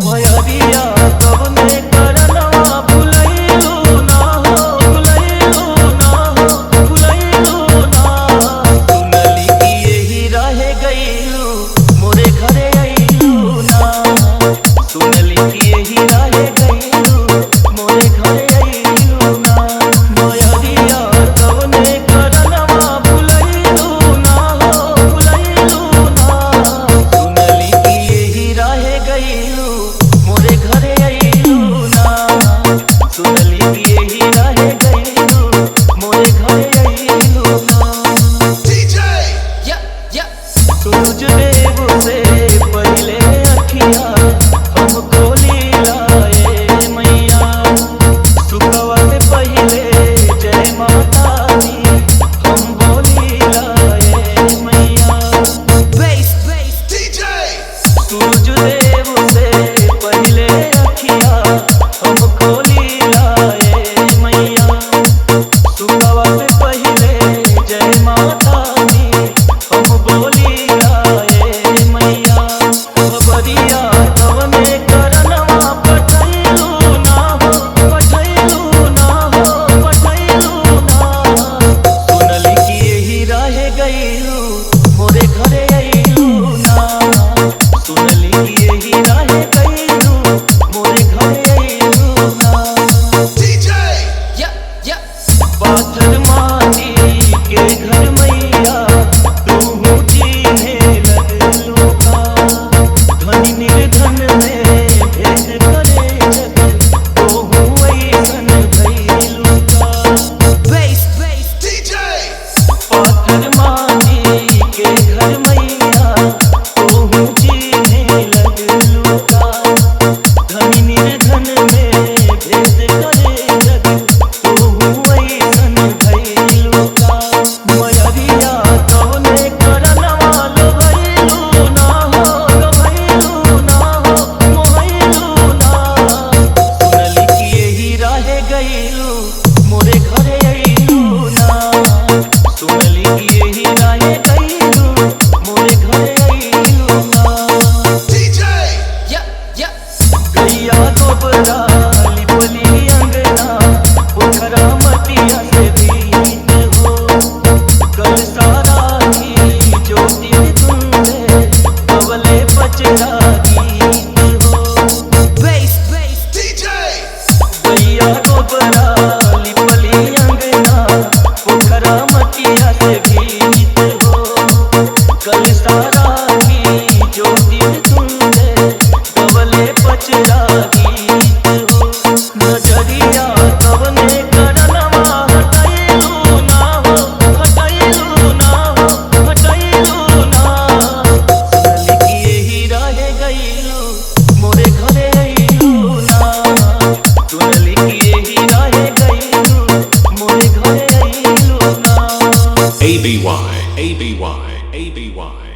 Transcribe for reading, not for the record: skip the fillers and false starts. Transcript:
भयरिया कवने करनवा भुलैलू ना हो, भुलैलू ना हो, भुलैलू ना। सुनली कि यही रहे गईलू मोरे घरे अइलू ना। सुनली कि यही रहे गईलू मोरे घरे अइलू ना। भयरिया कवने करनवा भुलैलू ना हो, भुलैलू ना। सुनली कि यही रहे गईलू मोरे घरे अइलू ना। सुनली कि यही रहे गईलू मोरे घरे अइलू ना। सूरज देव से पहले अखिया हमको लीलाए मैया। सुकवा से पहले जय माता दी हम बोली लाए मैया। सूरज देव से पहले अखिया हमको लीलाए मैया। सुकवा से पहले जय माता दी हम बोली लाए मैया। खबरिया कवने करनवा पठैलू ना हो, पठैलू ना हो, पठैलू ना। सुनली कि यही रहे गईलू मोरे घरे अइलू ना। सुनली कि यही रहे गईलू मोरे घरे अइलू ना। पाथर माटी के घर मैया तू जीने लगलू का। धनी निर्धन में भेद करे जग तोहू ऐसन भइलू का। पाथर माटी के घर मैया तोहू जीने लगलू का। धनी निर्धन में भेद करे जग तोहू ऐसन भइलू का। मयरिया कवने करनवा लोभैलू ना हो, लोभैलू ना हो, मोहैलू ना। सुनली कि यही रहे गईलू मोरे घरे अइलू ना। सुनली कि यही रहे गईलू मोरे घरे अइलू ना। गैया गोबरा लिपली अंगना पोखरा मटिया से भीत हो। कल सारा की ज्योति तुमने कवले पचरा गीत हो। गैया गोबरा लिपली अंगना पोखरा मटिया से भीत हो। कल सारा की ज्योति तुमने कवले पचरा गीत हो। नजरिया कवने करनवा हटैलू ना हो, हटैलू ना हो, हटैलू ना। सुनली कि यही रहे गईलू मोरे घरे अइलू ना। सुनली कि यही रहे गईलू मोरे घरे अइलू ना। ABY, ABY, ABY.